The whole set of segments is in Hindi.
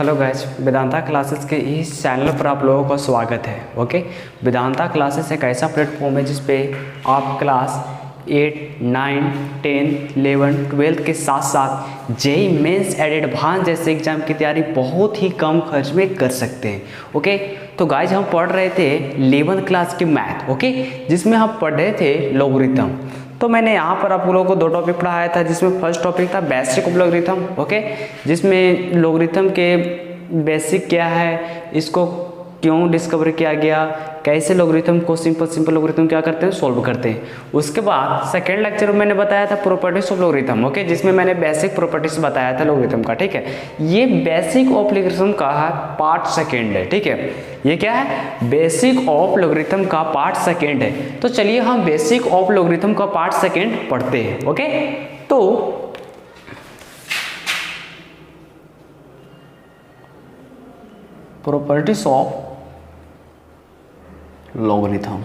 हेलो गाइस, वेदांता क्लासेस के इस चैनल पर आप लोगों का स्वागत है। ओके, वेदांता क्लासेस एक ऐसा प्लेटफॉर्म है जिस पे आप क्लास 8, 9, 10, 11, 12 के साथ साथ जेईई मेंस एंड एडवांस जैसे एग्जाम की तैयारी बहुत ही कम खर्च में कर सकते हैं। ओके, तो गाइस हम पढ़ रहे थे 11th क्लास की मैथ, ओके, जिसमें हम पढ़ रहे थे लॉगरिथम। तो मैंने यहाँ पर आप लोगों को दो टॉपिक पढ़ाया था, जिसमें फर्स्ट टॉपिक था बेसिक ऑफ लॉगरिथम, ओके, जिसमें लॉगरिथम के बेसिक क्या है, इसको क्यों डिस्कवर किया गया, कैसे लॉगरिथम को सिंपल लॉगरिथम क्या करते हैं, सॉल्व करते हैं। उसके बाद सेकेंड लेक्चर में मैंने बताया था प्रॉपर्टीज ऑफ लॉगरिथम, ओके, जिसमें मैंने बेसिक प्रॉपर्टीज बताया था लॉगरिथम का, ठीक है। ये बेसिक ऑफ लॉगरिथम का पार्ट सेकेंड है, ठीक है। ये क्या है, बेसिक ऑफ लॉगरिथम का पार्ट सेकेंड है। तो चलिए हम बेसिक ऑफ लॉगरिथम का पार्ट सेकेंड पढ़ते हैं, ओके। तो properties of logarithm,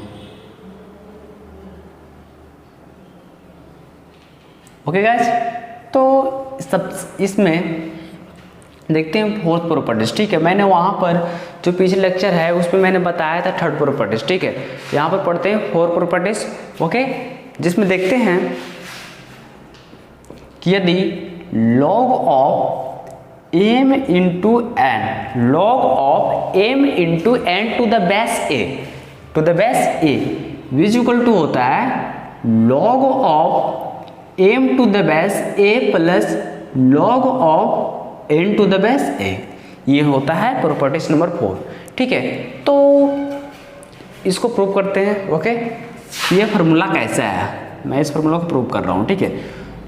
okay guys. तो सब इसमें देखते हैं फोर्थ प्रॉपर्टीज, ठीक है। मैंने वहां पर जो पिछले लेक्चर है उसमें मैंने बताया था थर्ड प्रॉपर्टीज, ठीक है। यहां पर पढ़ते हैं फोर्थ प्रॉपर्टीज, ओके, जिसमें देखते हैं कि यदि log of m into n, log of m into n to the base a which equal to होता है log of m to the base a plus log of n to the base a। ये होता है प्रॉपर्टीज नंबर 4, ठीक है। तो इसको प्रूव करते हैं, ओके। ये फार्मूला कैसे आया, मैं इस फार्मूला को प्रूव कर रहा हूँ, ठीक है।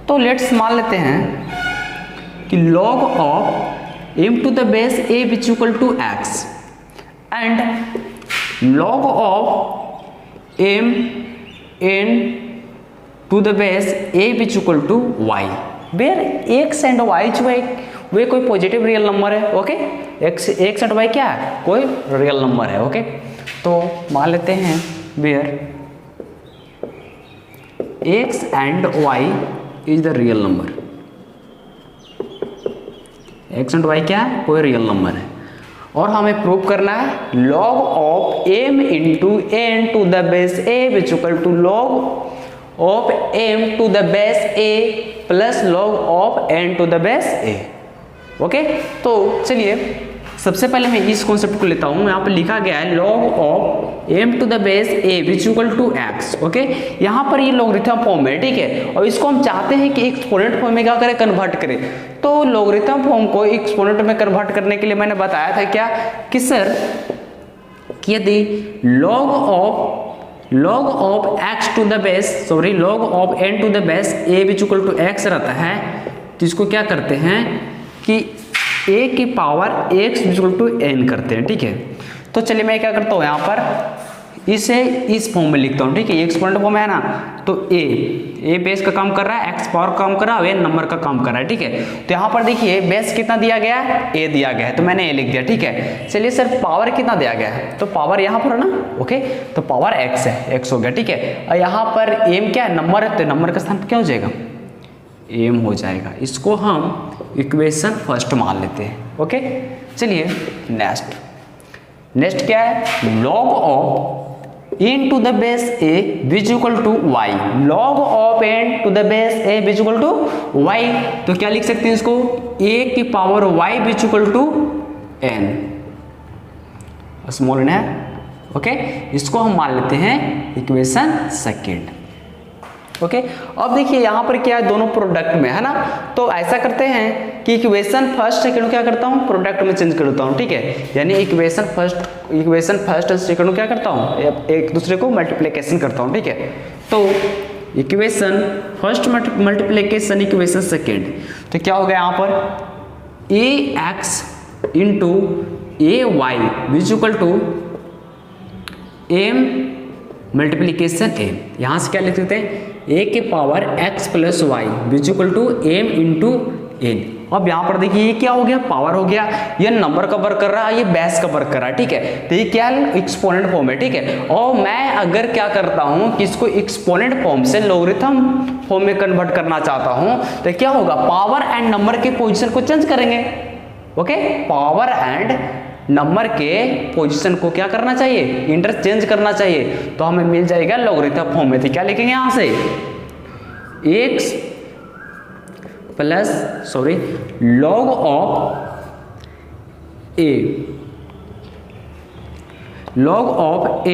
तो लेट्स मान लेते हैं कि log of m to the base a which equal to x and log of m n to the base a which equal to y, where x and y जो है वे कोई पॉजिटिव रियल नंबर है, ओके। x एंड y क्या है, कोई रियल नंबर है, ओके। तो मान लेते हैं where x and y is the real number, x and y क्या है, कोई रियल नंबर है। और हमें प्रूव करना है log of m into n to the base a which equal to log of m to the base a plus log of n to the base a, okay. तो चलिए सबसे पहले मैं इस कॉन्सेप्ट को लेता हूं। यहाँ पर लिखा गया है log of m to the base a which equal to x, okay. यहाँ पर ये लॉगरिथम फॉर्म है, ठीक है, और इसको हम चाहते हैं कि एक्सपोनेंट फॉर्म में क्या करें, कन्वर्ट करें। तो लॉगरिथम फॉर्म को एक्सपोनेंट में कन्वर्ट करने के लिए मैंने बताया था क्या कि सर कि यदि log of x to the base log of n to the base a which equal to x रहता है, तो इसको क्या करते हैं कि a की power x equal to n करते हैं, ठीक है। तो चलिए मैं क्या करता हूँ, यहाँ पर इसे इस फॉर्म में लिखता हूँ, ठीक है। एक्सपोनेंट फॉर्म है ना, तो a बेस का काम कर रहा है, x पावर काम कर रहा है, n नंबर का काम कर रहा है, ठीक है। तो यहाँ पर देखिए बेस कितना दिया गया है, a दिया गया है, तो मैंने a लिख दिया, ठीक है। चलिए सर पावर कितना दिया गया है, तो पावर यहाँ पर है ना, ओके, तो पावर x है, x हो गया, ठीक है। और यहाँ पर m क्या है, नंबर है, तो नंबर का स्थान क्या हो जाएगा, m हो जाएगा। इसको हम इक्वेशन फर्स्ट मान लेते हैं, ओके। चलिए नेक्स्ट क्या है, log of n to the base a which equal to y, log of n to the base a which equal to y। तो क्या लिख सकते हैं इसको, a की power y which equal to n, small n है, ओके। इसको हम मान लेते हैं इक्वेशन सेकेंड, ओके। अब देखिए यहाँ पर क्या है, दोनों प्रोडक्ट में है ना, तो ऐसा करते हैं कि इक्वेशन फर्स्ट सेकंड क्या करता हूँ, प्रोडक्ट में चेंज कर देता हूँ, ठीक है। यानी इक्वेशन फर्स्ट सेकंड क्या करता हूँ, एक दूसरे को मल्टीप्लिकेशन करता हूँ, ठीक है। तो equation first multiplication equation second, तो क्या हो गया यहाँ पर ax into ay which equal to m multiplication a। यहाँ से क्या लिख सकते हैं, a के power x plus y which equal to m into n। अब यहाँ पर देखिए ये क्या हो गया, पावर हो गया, ये नंबर का वर्क कर रहा है, ये बेस का वर्क कर रहा है, ठीक है। तो ये क्या एक्सपोनेंट फॉर्म है, ठीक है। और मैं अगर क्या करता हूँ कि इसको एक्सपोनेंट फॉर्म से लॉगरिथम फॉर्म में कन्वर्ट करना चाहता हूँ, तो क्या होगा, पावर एंड नंबर के पोजीशन को चेंज करेंगे, ओके, पावर एंड नंबर के पोजीशन को क्या करना चाहिए, इंटरचेंज करना चाहिए, तो हमें मिल जाएगा लॉगरिथम फॉर्म में। तो क्या लिखेंगे यहां से, x plus log of a, log of a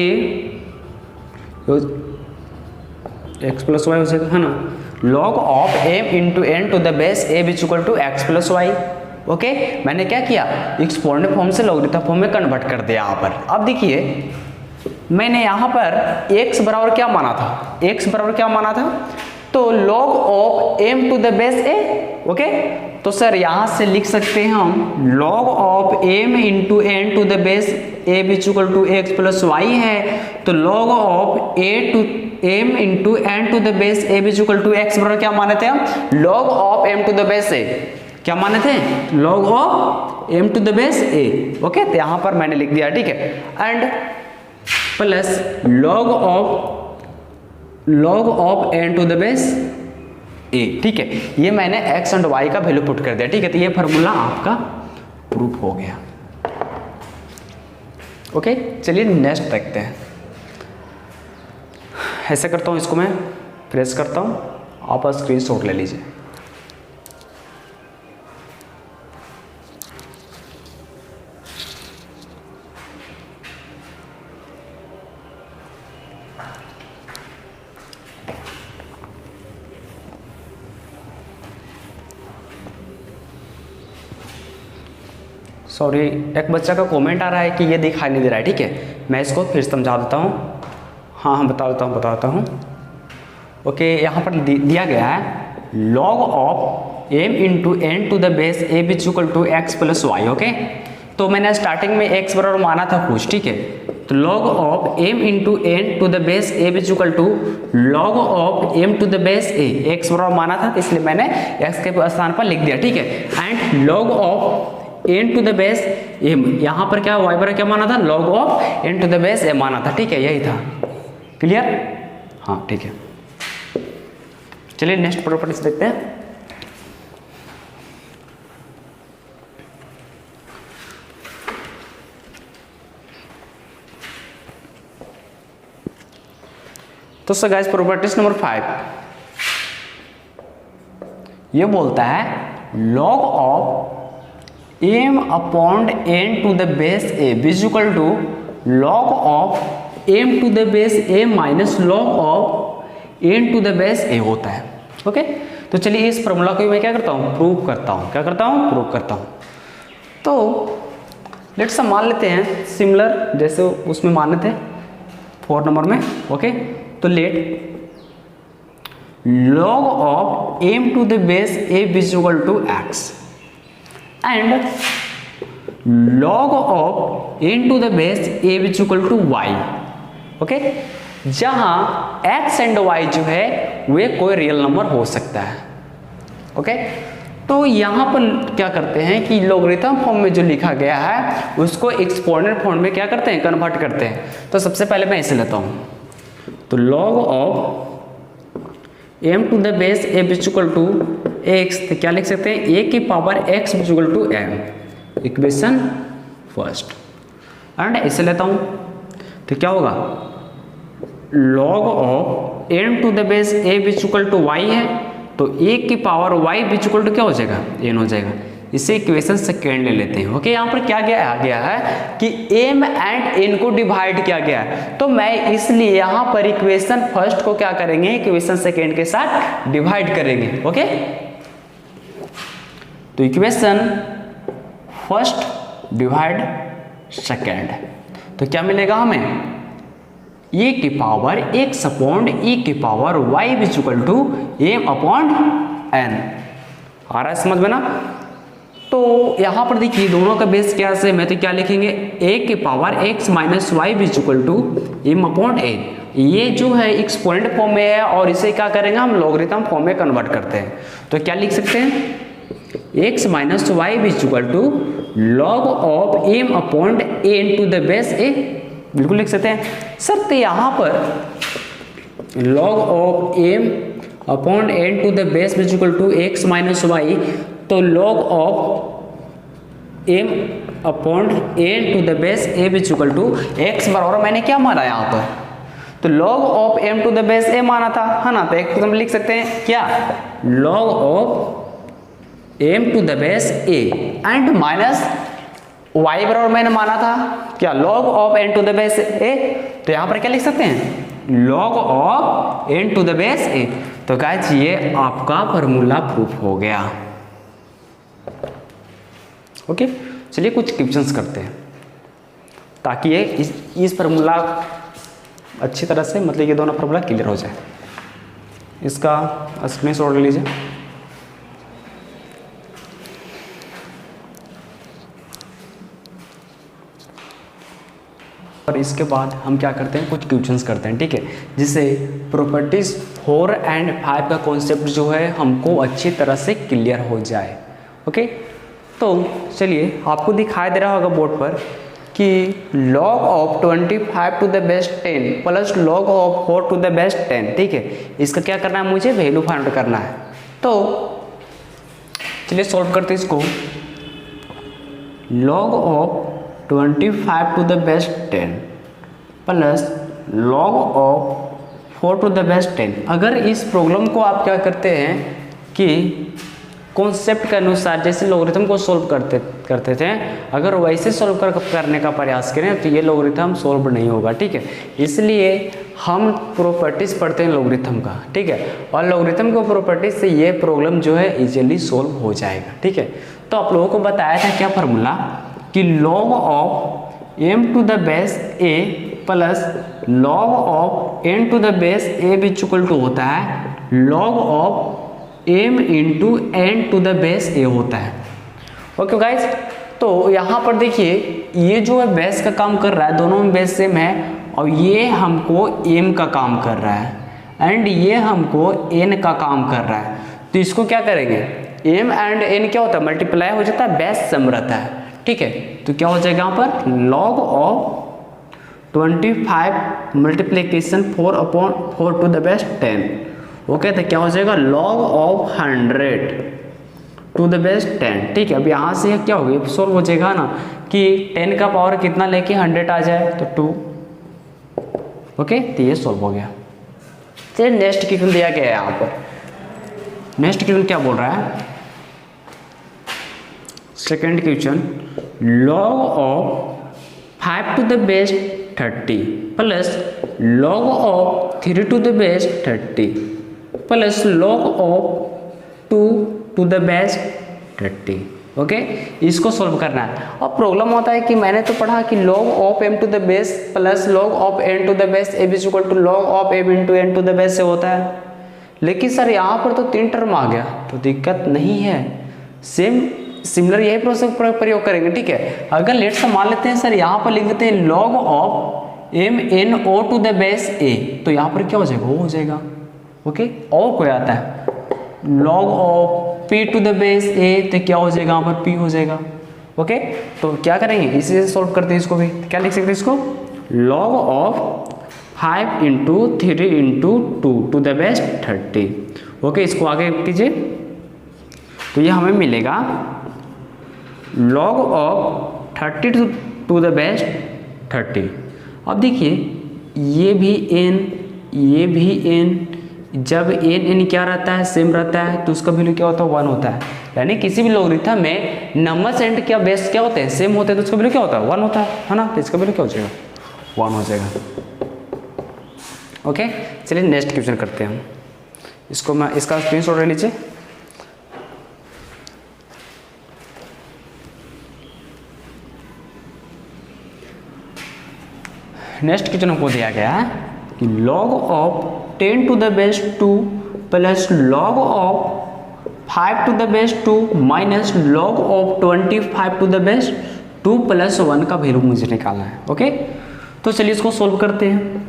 x plus y हो जाएगा, है ना, log of m into n to the base a is equal to x plus y. Okay, मैंने क्या किया, एक्सपोनेंट फॉर्म से लॉगरिथम फॉर्म में कन्वर्ट कर दिया यहाँ पर। अब देखिए मैंने यहाँ पर x बराबर क्या माना था, x बराबर क्या माना था, तो log of m to the base a। Okay, तो सर यहाँ से लिख सकते हैं हम log of m into n to the base a is equal to x plus y है, तो log of a to m into n to the base a is equal to x बराबर क्या माने थे हम, log of m to the base a, क्या माने थे, log of m to the base a। Okay, तो यहां पर मैंने लिख दिया, ठीक है, and plus log of n to the base a, ठीक है, ये मैंने x एंड y का वैल्यू पुट कर दिया, ठीक है, तो ये फॉर्मूला आपका प्रूफ हो गया। ओके, चलिए नेक्स्ट देखते हैं। ऐसे करता हूं, इसको मैं प्रेस करता हूं, आप स्क्रीनशॉट ले लीजिए। सॉरी, एक बच्चा का कमेंट आ रहा है कि ये दिखाई नहीं दे रहा है, ठीक है, मैं इसको फिर समझा देता हूँ। हाँ, बताता हूँ। ओके, यहाँ पर दिया गया है log of m into n to the base a is equal to x plus y. Okay, तो मैंने स्टार्टिंग में x बराबर माना था कुछ, ठीक है, तो log of m into n to the base a is equal to log of m to the base a, x बराबर माना था, तो इसलिए मैंने x के स्थान पर लिख दिया, ठीक है, and log of n to the base m, यहाँ पर क्या y बराबर क्या माना था, log of n to the base a माना था, ठीक है, यही था। क्लियर? हाँ, ठीक है, चलिए नेक्स्ट प्रॉपर्टीज देखते हैं। तो सर गाइस, प्रॉपर्टीज नंबर 5 ये बोलता है log of m upon n to the base a is equal to log of m to the base a minus log of n to the base a होता है। ओके, तो चलिए इस फॉर्मूला को मैं क्या करता हूँ, प्रूव करता हूँ। क्या करता हूँ, प्रूव करता हूँ। तो लेट्स मान लेते हैं सिमिलर जैसे उसमें माने थे 4 नंबर में। ओके, तो let log of m to the base a is equal to x and log of n to the base a is equal to y। Okay, जहां x एंड y जो है वे कोई रियल नंबर हो सकता है। ओके, तो यहां पर क्या करते हैं कि लॉगरिथम फॉर्म में जो लिखा गया है उसको एक्सपोनेंट फॉर्म में क्या करते हैं, कन्वर्ट करते हैं। तो सबसे पहले मैं इसे लेता हूं, तो log of m to the base a is equal to x, तो क्या लिख सकते हैं, a की power x is equal to m, equation first. And इसे लेता हूं, तो क्या होगा, log of n to the base a is equal to y है, तो a की power y is equal to क्या हो जाएगा, n हो जाएगा। इसे इक्वेशन सेकेंड ले लेते हैं। ओके, यहाँ पर क्या गया है कि m एंड n को डिवाइड किया गया है, तो मैं इसलिए यहाँ पर इक्वेशन फर्स्ट को क्या करेंगे, इक्वेशन सेकेंड के साथ डिवाइड करेंगे। ओके, तो इक्वेशन फर्स्ट डिवाइड सेकेंड, तो क्या मिलेगा हमें, e की पावर x अपॉन e की power y is equal to m upon n। आ रहा है समझ में ना? तो यहां पर देखिए दोनों का बेस क्या से, मैं तो क्या लिखेंगे, a की power x minus y is equal to m upon n। ये जो है एक्सपोनेंट फॉर्म में है और इसे क्या करेंगे हम, लॉगरिथम फॉर्म में कन्वर्ट करते हैं। तो क्या लिख सकते हैं, x minus y is equal to log of m upon n to the base a, बिल्कुल लिख सकते हैं सर। तो यहाँ पर log of m upon n to the base is equal to x minus y, तो log of m upon n to the base a is equal to x बराबर मैंने क्या माना यहाँ पर, तो log of m to the base a माना था, है ना। तो एक हम लिख सकते हैं क्या, log of m to the base a and minus y बराबर मैंने माना था क्या, log of n to the base a। तो यहाँ पर क्या लिख सकते हैं, log of n to the base a। तो गाइस ये आपका फॉर्मूला प्रूफ हो गया। ओके, चलिए कुछ क्वेश्चंस करते हैं ताकि ये इस फार्मूला अच्छी तरह से, मतलब ये दोनों फार्मूला क्लियर हो जाए। इसका स्क्रीनशॉट ले लीजिए। और इसके बाद हम क्या करते हैं, कुछ क्वेश्चंस करते हैं, ठीक है, जिससे प्रॉपर्टीज 4 एंड 5 का कॉन्सेप्ट जो है हमको अच्छी तरह से क्लियर हो जाए। ओके, तो चलिए आपको दिखाई दे रहा होगा बोर्ड पर कि log of 25 to the base 10 plus log of 4 to the base 10, ठीक है, इसका क्या करना है, मुझे वैल्यू फाइंड आउट करना है। तो चलिए सॉल्व करते हैं इसको। log of 25 to the base 10 plus log of 4 to the base 10। अगर इस प्रॉब्लम को आप क्या करते हैं कि कॉन्सेप्ट के अनुसार जैसे लोगरिथम को सॉल्व करते थे, अगर वैसे सॉल्व करने का प्रयास करें तो ये लोगरिथम सॉल्व नहीं होगा, ठीक है। इसलिए हम प्रॉपर्टीज पढ़ते हैं लोगरिथम का, ठीक है, और लोगरिथम को प्रॉपर्टीज से ये प्रॉब्लम जो है इजीली सॉल्व हो जाएगा, ठीक है। तो आप लोगों को बताया था क्या फार्मूला कि log of m to the base a plus log of n to the base a भी इक्वल टू होता है log of m into n to the base a होता है। ओके गाइज, तो यहाँ पर देखिए ये जो है बेस का काम कर रहा है, दोनों में बेस सेम है, और ये हमको m का काम कर रहा है एंड ये हमको n का काम कर रहा है। तो इसको क्या करेंगे, m एंड n क्या होता है, मल्टीप्लाई हो जाता है, बेस सम रहता है, ठीक है। तो क्या हो जाएगा यहाँ पर log of 25 multiplication 4 upon 4 to the base 10। Okay, तो क्या हो जाएगा log of 100 to the base 10, ठीक है। अब यहाँ से क्या हो गया, सॉल्व हो जाएगा ना कि 10 का पावर कितना लेके 100 आ जाए तो 2। ओके, तो ये सॉल्व हो गया। चलिए नेक्स्ट क्वेश्चन दिया गया है यहाँ पर। नेक्स्ट क्वेश्चन क्या बोल रहा है, second question, log of 5 to the base 30 plus log of 3 to the base 30 plus log of 2 to the base 30। Okay, इसको सॉल्व करना है। और प्रॉब्लम होता है कि मैंने तो पढ़ा कि log of m to the base plus log of n to the base a is equal to log of m into n to the base से होता है, लेकिन सर यहाँ पर तो 3 टर्म आ गया, तो दिक्कत नहीं है, सिमिलर यही प्रोसेस प्रयोग करेंगे, ठीक है। अगर लेट से मान लेते हैं सर यहाँ पर लिख देते हैं log of m n o to the base a, तो यहाँ पर क्या हो जाएगा, वो हो जाएगा। ओके, और कोई आता है log of p to the base a, तो क्या हो जाएगा, यहाँ पर p हो जाएगा। ओके, तो क्या करेंगे, इसी से सॉल्व करते हैं इसको भी। क्या लिख सकते हैं इसको, log of 5 into 3 into 2 to the base 30। Okay, इसको आगे कीजिए तो ये हमें मिलेगा log of 30 to the base 30। अब देखिए ये भी n, ये भी n, जब n क्या रहता है, सेम रहता है, तो उसका वैल्यू क्या होता है, 1 होता है। यानी किसी भी लोगरिथम में नंबर्स एंड क्या बेस क्या होते हैं, सेम होते हैं, तो उसका वैल्यू क्या होता है, 1 होता है ना। तो इसका वैल्यू क्या हो जाएगा, 1 हो जाएगा। ओके, चलिए नेक्स्ट क्वेश्चन करते हैं हम। इसको मैं इसका स्क्रीनशॉट ले लीजिए। नेक्स्ट क्वेश्चन हमको दिया गया है कि log of 10 to the base 2 plus log of 5 to the base 2 minus log of 25 to the base 2 plus 1 का वैल्यू मुझे निकालना है। ओके, तो चलिए इसको सोल्व करते हैं।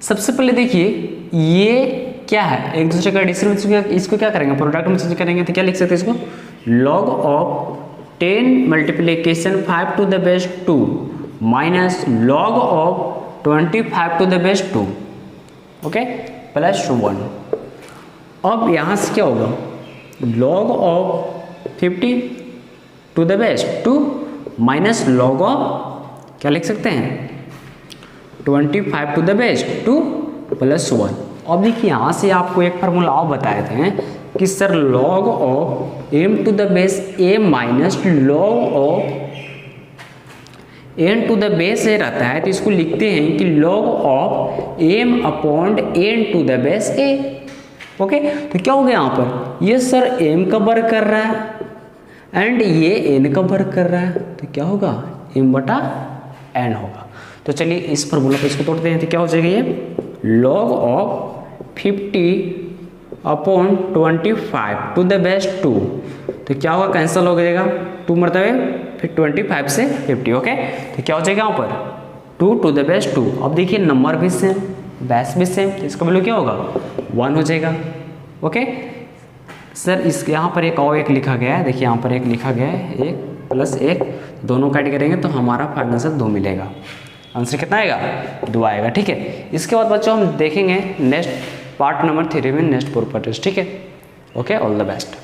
सबसे पहले देखिए ये क्या है, एक दूसरे का एडिशन में इसको क्या करेंगे, प्रोडक्ट में चेंज करेंगे, तो क्या लिख सकते हैं इसको, log of 10 multiplication 5 to the base 2 minus log of 25 to the base 2, okay, plus 1। अब यहाँ से क्या होगा, log of 50 to the base 2 minus log of क्या लिख सकते हैं 25 टू द बेस 2 प्लस 1। अब देखिए यहाँ से आपको एक फार्मूला और बताए थे कि sir log of m to the base a minus log of n to the base a रहता है, तो इसको लिखते हैं कि log of m upon n to the base a। Okay, तो क्या हो गया यहाँ पर, ये सर m का वर्ग कर रहा है एंड ये n का वर्ग कर रहा है, तो क्या होगा m बटा n होगा। तो चलिए इस फॉर्मूला पे इसको तोड़ते हैं, तो क्या हो जाएगा ये log of 50 upon 25 to the base 2, तो क्या होगा कैंसिल हो जाएगा 2 मतलब फिर 25 से 50। ओके, तो क्या हो जाएगा यहाँ पर 2 टू द बेस 2। अब देखिए नंबर भी सेम बेस भी सेम, तो इसका वैल्यू क्या होगा 1 हो जाएगा। ओके सर इसके यहाँ पर एक और एक लिखा गया है, देखिए यहाँ पर एक लिखा गया है 1 प्लस 1, दोनों कैट करेंगे तो हमारा फाइनल आंसर 2 मिलेगा। आंसर कितना आएगा 2 आएगा। ठीक है, इसके बाद बच्चों हम देखेंगे नेक्स्ट पार्ट नंबर 3 में नेक्स्ट प्रॉपर्टीज। ठीक है, ओके, ऑल द बेस्ट।